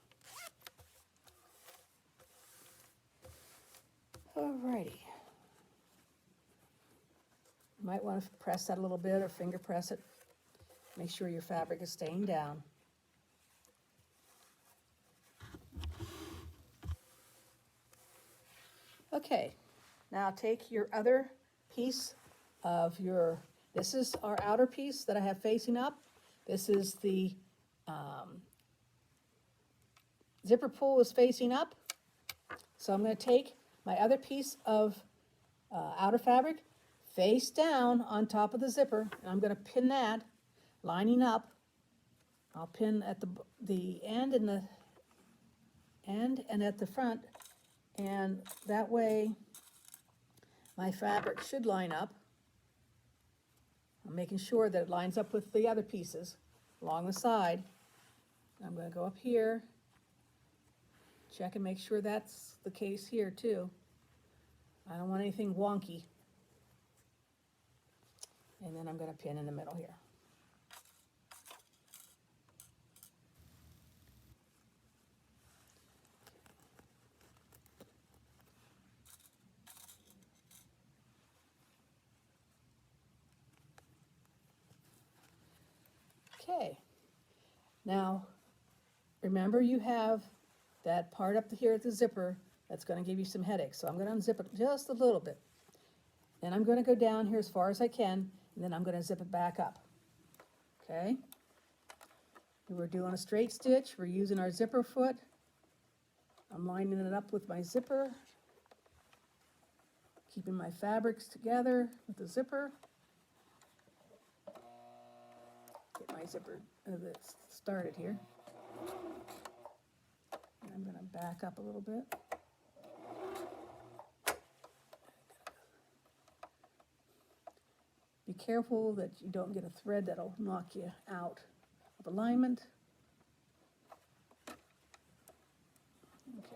Alrighty. You might want to press that a little bit or finger press it. Make sure your fabric is staying down. Okay, now take your other piece of your, this is our outer piece that I have facing up. This is the zipper pull is facing up. So I'm going to take my other piece of outer fabric face down on top of the zipper, and I'm going to pin that, lining up. I'll pin at the end and the end and at the front, and that way my fabric should line up. I'm making sure that it lines up with the other pieces along the side. I'm going to go up here, check and make sure that's the case here too. I don't want anything wonky. And then I'm going to pin in the middle here. Okay, now remember you have that part up here at the zipper that's going to give you some headaches. So I'm going to unzip it just a little bit. Then I'm going to go down here as far as I can, and then I'm going to zip it back up. Okay, we're doing a straight stitch. We're using our zipper foot. I'm lining it up with my zipper, keeping my fabrics together with the zipper. get my zipper started here. And I'm going to back up a little bit. Be careful that you don't get a thread that'll knock you out of alignment. Okay.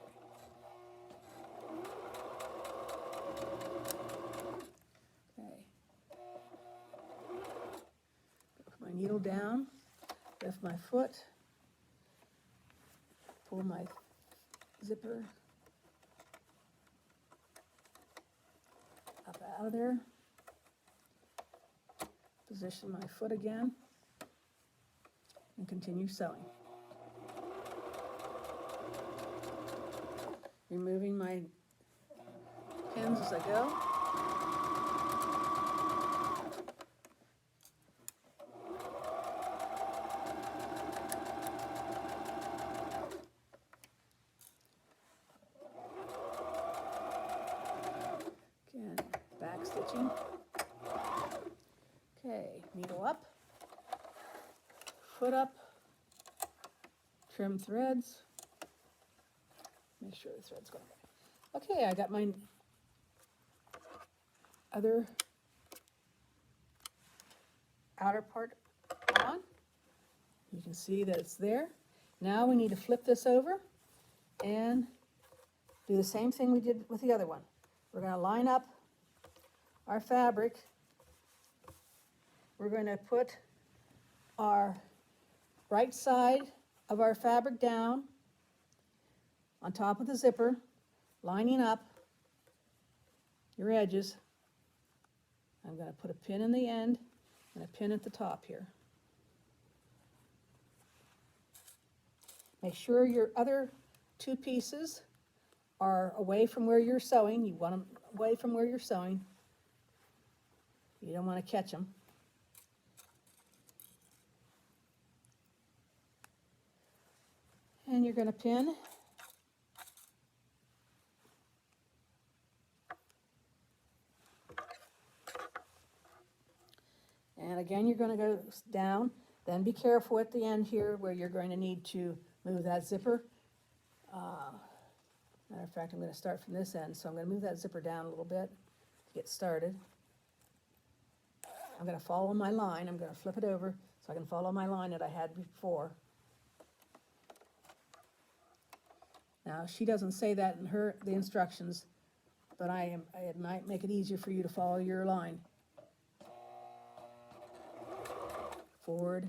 Okay. Put my needle down, lift my foot, pull my zipper up out of there. Position my foot again and continue sewing. Removing my pins as I go. Again, back stitching. Okay, needle up, foot up, trim threads, make sure the thread's going right. Okay, I got my other outer part on. You can see that it's there. Now we need to flip this over and do the same thing we did with the other one. We're going to line up our fabric. We're going to put our right side of our fabric down on top of the zipper, lining up your edges. I'm going to put a pin in the end and a pin at the top here. Make sure your other two pieces are away from where you're sewing. You want them away from where you're sewing. You don't want to catch them. And you're going to pin. And again, you're going to go down. Then be careful at the end here where you're going to need to move that zipper. Matter of fact, I'm going to start from this end, so I'm going to move that zipper down a little bit to get started. I'm going to follow my line. I'm going to flip it over so I can follow my line that I had before. Now, she doesn't say that in the instructions, but it might make it easier for you to follow your line. Forward,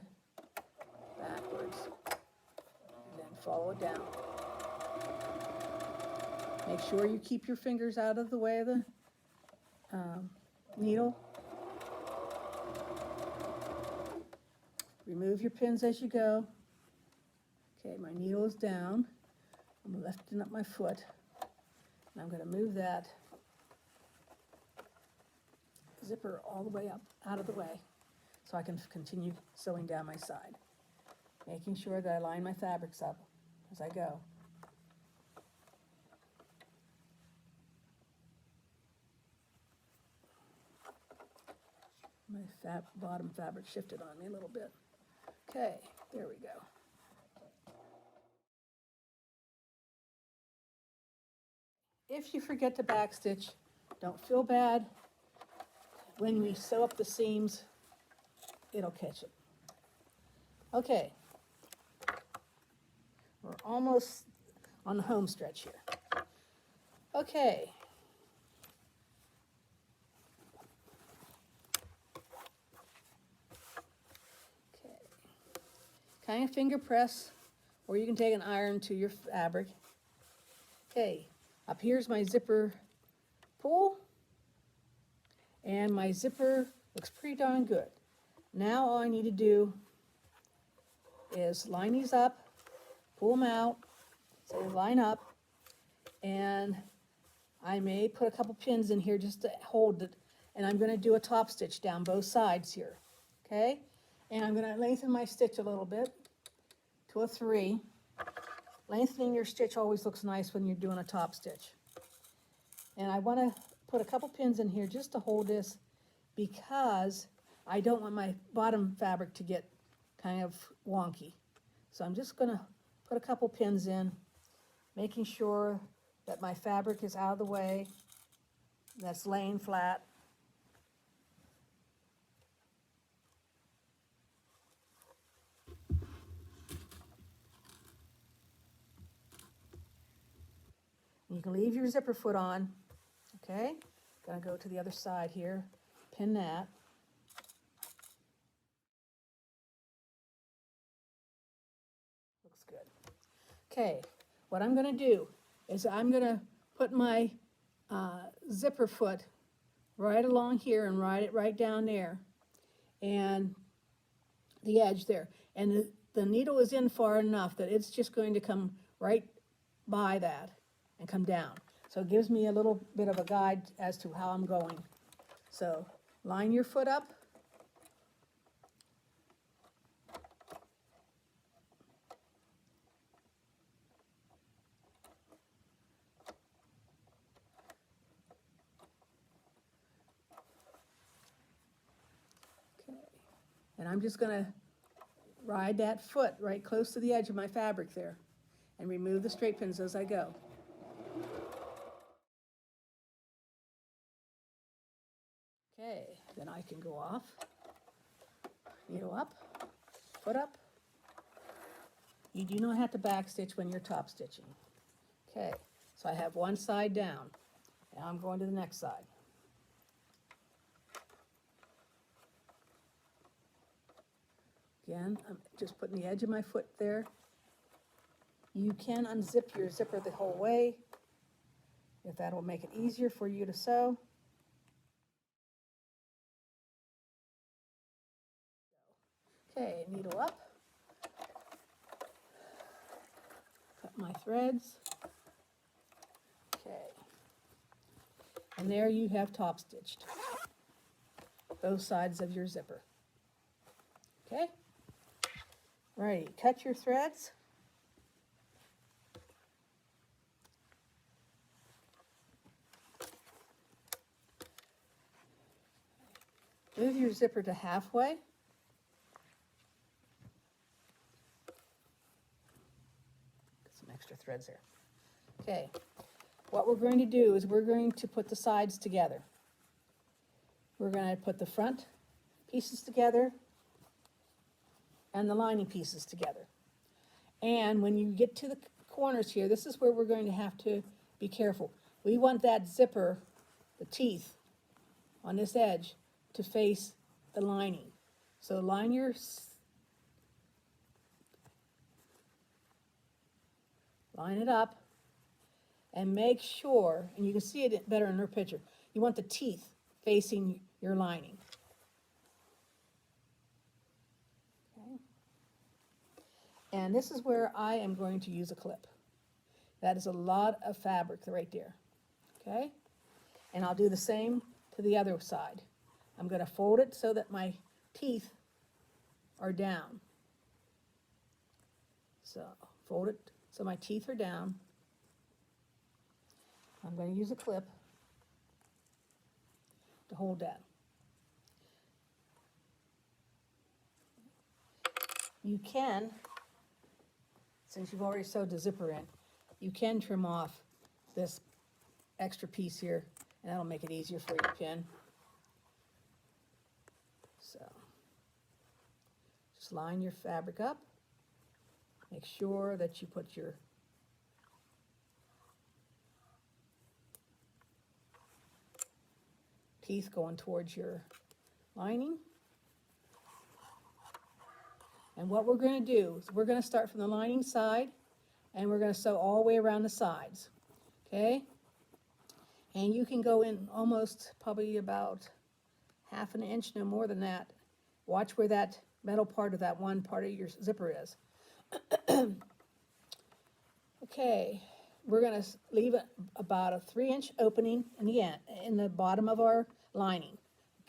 backwards, and then follow it down. Make sure you keep your fingers out of the way of the needle. Remove your pins as you go. Okay, my needle is down. I'm lifting up my foot, and I'm going to move that zipper all the way up out of the way so I can continue sewing down my side, making sure that I line my fabrics up as I go. My bottom fabric shifted on me a little bit. Okay, there we go. If you forget to backstitch, don't feel bad. When we sew up the seams, it'll catch it. Okay, we're almost on the home stretch here. Okay. Okay. Kind of finger press, or you can take an iron to your fabric. Okay. Up here's my zipper pull, and my zipper looks pretty darn good. Now all I need to do is line these up, pull them out, so they line up, and I may put a couple pins in here just to hold it, and I'm going to do a top stitch down both sides here, okay? And I'm going to lengthen my stitch a little bit to a 3. Lengthening your stitch always looks nice when you're doing a top stitch. And I want to put a couple pins in here just to hold this because I don't want my bottom fabric to get kind of wonky. So I'm just going to put a couple pins in, making sure that my fabric is out of the way, that's laying flat. You can leave your zipper foot on, okay? Gonna go to the other side here, pin that. Looks good. Okay, what I'm gonna do is I'm gonna put my zipper foot right along here and ride it right down there, and the edge there. And the needle is in far enough that it's just going to come right by that and come down. So it gives me a little bit of a guide as to how I'm going. So line your foot up. Okay. And I'm just going to ride that foot right close to the edge of my fabric there and remove the straight pins as I go. Okay, then I can go off, needle up, foot up. You do not have to backstitch when you're top stitching. Okay, so I have one side down. Now I'm going to the next side. Again, I'm just putting the edge of my foot there. You can unzip your zipper the whole way, if that will make it easier for you to sew. Okay, needle up. Cut my threads. Okay. And there you have top stitched both sides of your zipper. Okay? Righty, cut your threads. Move your zipper to halfway. Get some extra threads there. Okay, what we're going to do is we're going to put the sides together. We're going to put the front pieces together and the lining pieces together. And when you get to the corners here, this is where we're going to have to be careful. We want that zipper, the teeth on this edge, to face the lining. So line it up and make sure, and you can see it better in her picture, you want the teeth facing your lining. Okay. And this is where I am going to use a clip. That is a lot of fabric right there. Okay? And I'll do the same to the other side. I'm going to fold it so that my teeth are down. So fold it so my teeth are down. I'm going to use a clip to hold that. You can, since you've already sewed the zipper in, you can trim off this extra piece here, and that'll make it easier for you to pin. So just line your fabric up. Make sure that you put your teeth going towards your lining. And what we're going to do is we're going to start from the lining side, and we're going to sew all the way around the sides. Okay? And you can go in almost probably about half an inch, no more than that. Watch where that metal part of that one part of your zipper is. Okay, we're going to leave about a 3-inch opening in the end, in the bottom of our lining.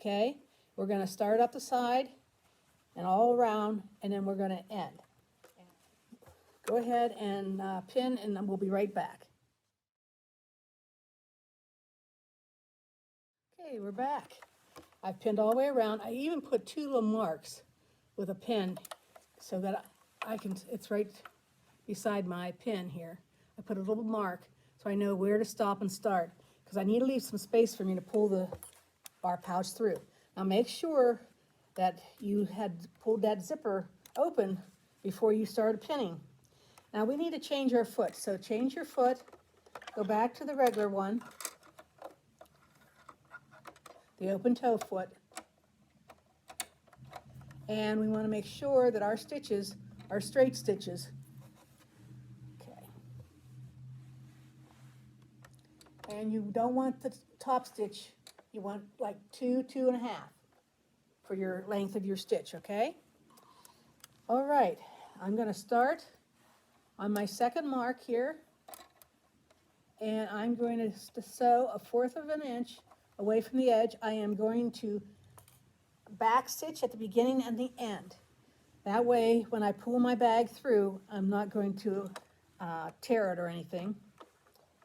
Okay, we're going to start up the side and all around, and then we're going to end. Go ahead and pin, and then we'll be right back. Okay, we're back. I've pinned all the way around. I even put 2 little marks with a pin so that I can, it's right beside my pin here. I put a little mark so I know where to stop and start, because I need to leave some space for me to pull our pouch through. Now make sure that you had pulled that zipper open before you started pinning. Now we need to change our foot, so change your foot, go back to the regular one, the open toe foot, and we want to make sure that our stitches are straight stitches. Okay. And you don't want the top stitch, you want like 2, 2.5 for your length of your stitch, okay? All right, I'm going to start on my second mark here, and I'm going to sew 1/4 of an inch away from the edge. I am going to back stitch at the beginning and the end. That way, when I pull my bag through, I'm not going to tear it or anything.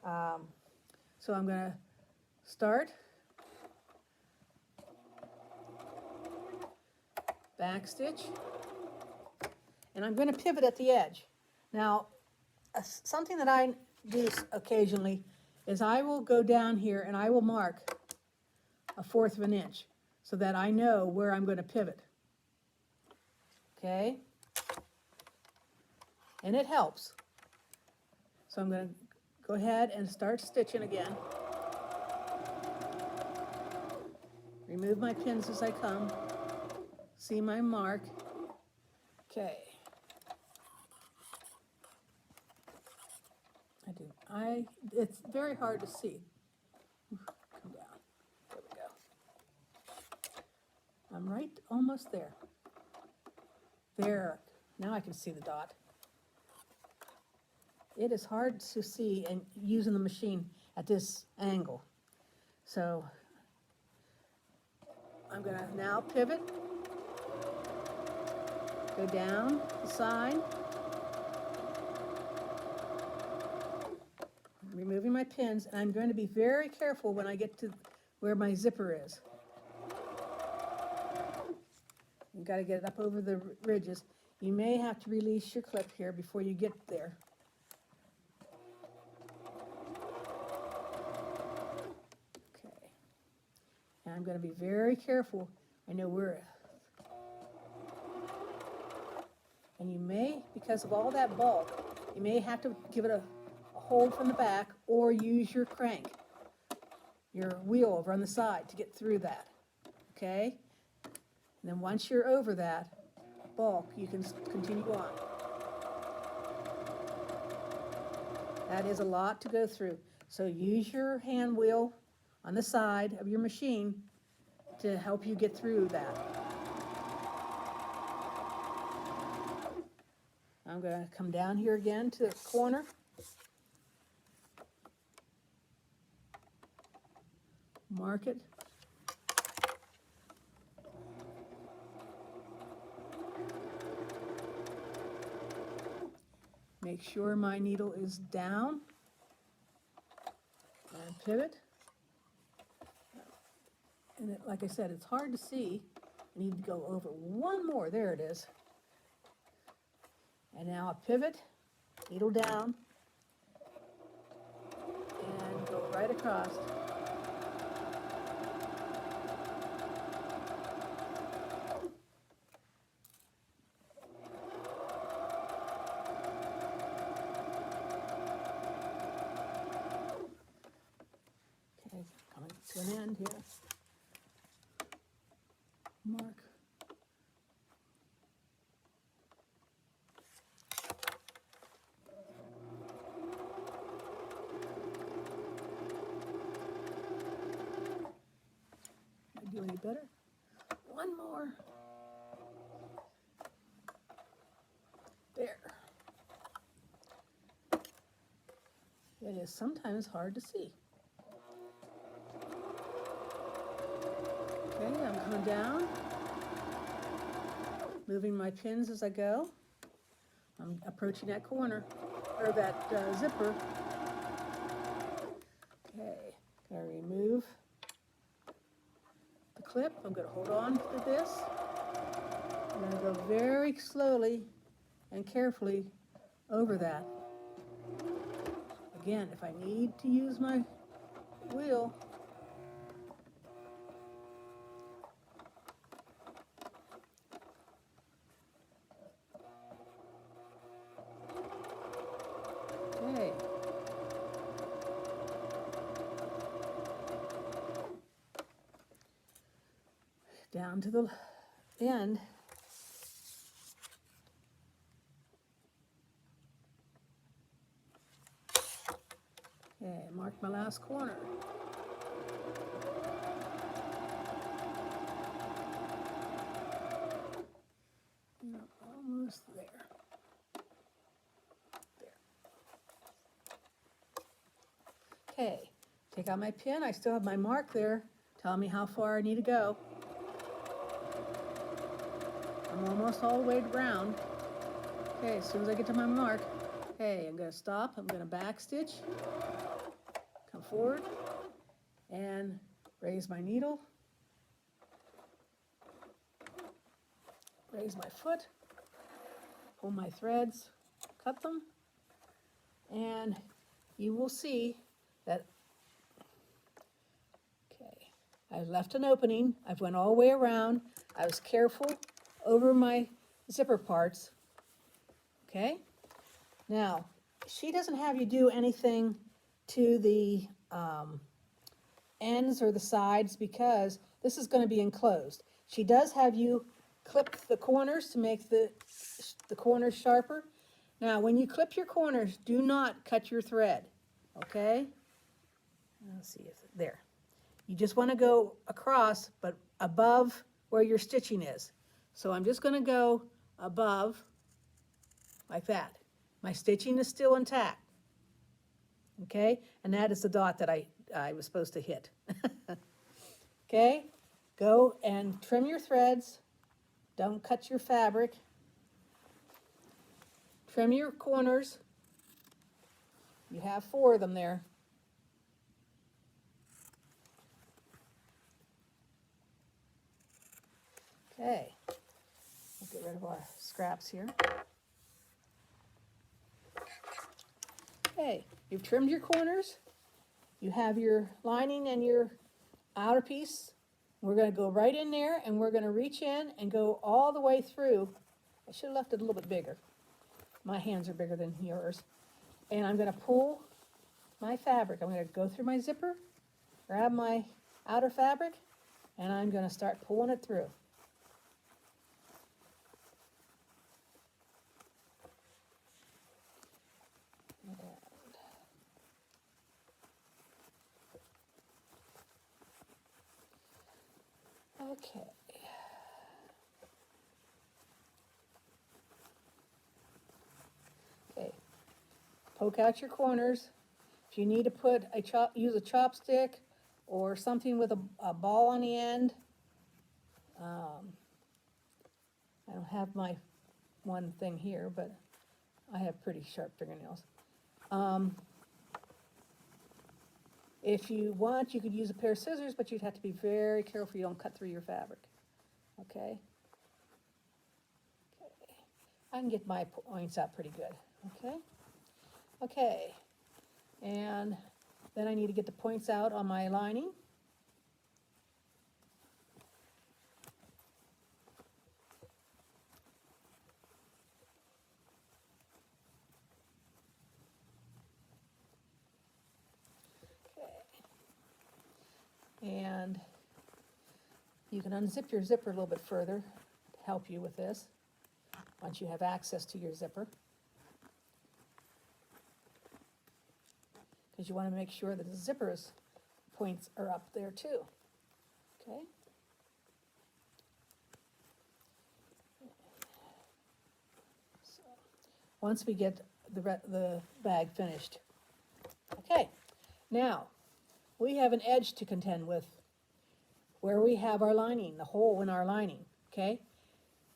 So I'm going to start, back stitch, and I'm going to pivot at the edge. Now, something that I do occasionally is I will go down here and I will mark 1/4 of an inch so that I know where I'm going to pivot. Okay? And it helps. So I'm going to go ahead and start stitching again. Remove my pins as I come. See my mark. Okay. It's very hard to see. Come down. There we go. I'm right almost there. There. Now I can see the dot. It is hard to see and using the machine at this angle. So I'm going to now pivot, go down the side, removing my pins, and I'm going to be very careful when I get to where my zipper is. You've got to get it up over the ridges. You may have to release your clip here before you get there. Okay. And I'm going to be very careful. I know where. And you may, because of all that bulk, you may have to give it a hold from the back or use your crank, your wheel over on the side to get through that. Okay? And then once you're over that bulk, you can continue on. That is a lot to go through. So use your hand wheel on the side of your machine to help you get through that. I'm going to come down here again to the corner. Mark it. Make sure my needle is down. And pivot. And like I said, it's hard to see. I need to go over one more. There it is. And now a pivot, needle down, and go right across. Okay, coming to an end here. Mark. Do any better? One more. There. It is sometimes hard to see. Okay, I'm coming down, moving my pins as I go. I'm approaching that corner, or that zipper. Okay, gotta remove clip. I'm going to hold on to this. I'm going to go very slowly and carefully over that. Again, if I need to use my wheel, okay. Down to the end. Okay, mark my last corner. Almost there. Okay, take out my pin. I still have my mark there. Tell me how far I need to go. I'm almost all the way around. Okay, as soon as I get to my mark, okay, I'm going to stop. I'm going to back stitch, come forward, and raise my needle, raise my foot, pull my threads, cut them, and you will see that, okay, I left an opening. I've went all the way around. I was careful over my zipper parts. Okay, now she doesn't have you do anything to the ends or the sides because this is going to be enclosed. She does have you clip the corners to make the corners sharper. Now when you clip your corners, do not cut your thread, okay? Let's see if there. You just want to go across but above where your stitching is. So I'm just going to go above like that. My stitching is still intact, okay? And that is the dot that I was supposed to hit. Okay, go and trim your threads. Don't cut your fabric. Trim your corners. You have 4 of them there. Okay, we'll get rid of our scraps here. Okay, you've trimmed your corners. You have your lining and your outer piece. We're going to go right in there and we're going to reach in and go all the way through. I should have left it a little bit bigger. My hands are bigger than yours. And I'm going to pull my fabric. I'm going to go through my zipper, grab my outer fabric, and I'm going to start pulling it through. Okay. Okay. Poke out your corners. If you need to put use a chopstick or something with a ball on the end. I don't have my one thing here, but I have pretty sharp fingernails. If you want, you could use a pair of scissors, but you'd have to be very careful you don't cut through your fabric. Okay? Okay. I can get my points out pretty good. Okay? Okay. And then I need to get the points out on my lining. And you can unzip your zipper a little bit further to help you with this, once you have access to your zipper. Because you want to make sure that the zipper's points are up there too. Okay? So, once we get the bag finished. Okay, now we have an edge to contend with where we have our lining, the hole in our lining, okay?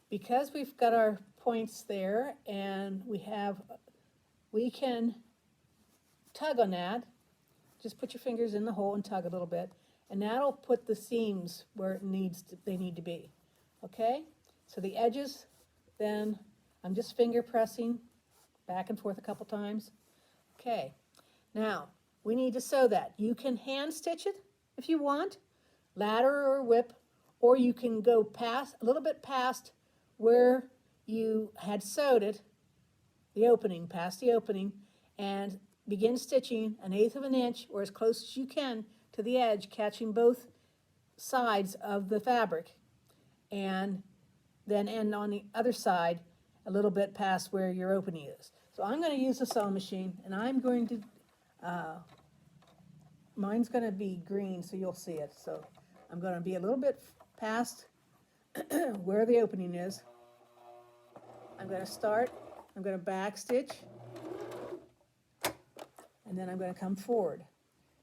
Because we've got our points there and we can tug on that. Just put your fingers in the hole and tug a little bit, and that'll put the seams where they need to be, okay? So the edges, then I'm just finger pressing back and forth a couple times. Okay, now we need to sew that. You can hand stitch it if you want, ladder or whip, or you can go past, a little bit past where you had sewed it, the opening, past the opening, and begin stitching 1/8 of an inch or as close as you can to the edge, catching both sides of the fabric, and then end on the other side a little bit past where your opening is. So I'm going to use a sewing machine, and I'm going to, mine's going to be green so you'll see it. So I'm going to be a little bit past where the opening is. I'm going to start, I'm going to back stitch, and then I'm going to come forward,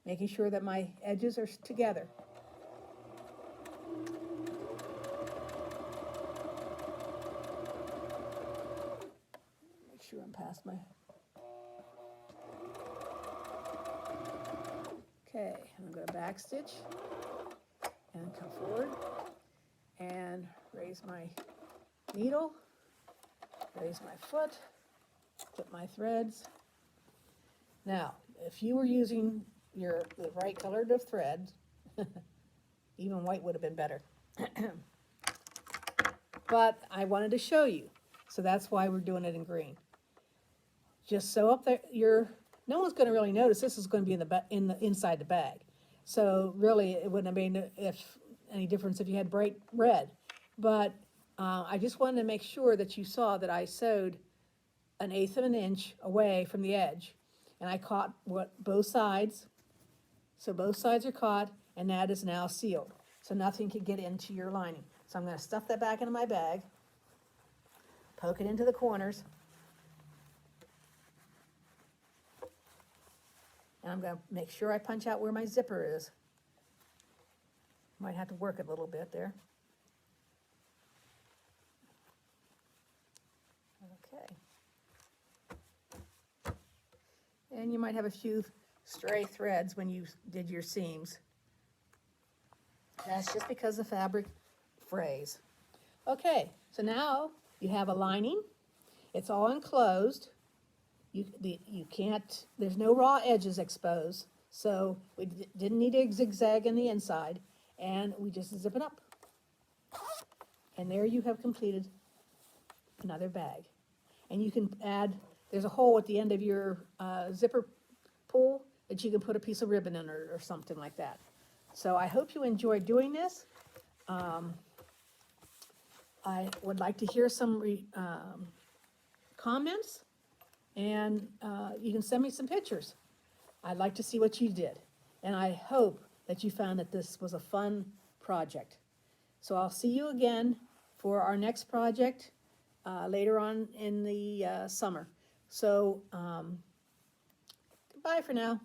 making sure that my edges are together. Make sure I'm past my... Okay, I'm going to back stitch and come forward and raise my needle, raise my foot, put my threads. Now, if you were using the right colored of thread, even white would have been better. But I wanted to show you, so that's why we're doing it in green. Just sew up no one's going to really notice this is going to be inside the bag. So really, it wouldn't have made any difference if you had bright red. But I just wanted to make sure that you saw that I sewed 1/8 of an inch away from the edge, and I caught both sides. So both sides are caught, and that is now sealed. So nothing can get into your lining. So I'm going to stuff that back into my bag, poke it into the corners, and I'm going to make sure I punch out where my zipper is. Might have to work it a little bit there. Okay. And you might have a few stray threads when you did your seams. That's just because the fabric frays. Okay, so now you have a lining. It's all enclosed. You can't, there's no raw edges exposed, so we didn't need to zigzag in the inside, and we just zip it up. And there you have completed another bag. And you can add, there's a hole at the end of your zipper pull that you can put a piece of ribbon in or something like that. So I hope you enjoyed doing this. I would like to hear some comments, and you can send me some pictures. I'd like to see what you did. And I hope that you found that this was a fun project. So I'll see you again for our next project later on in the summer. So goodbye for now.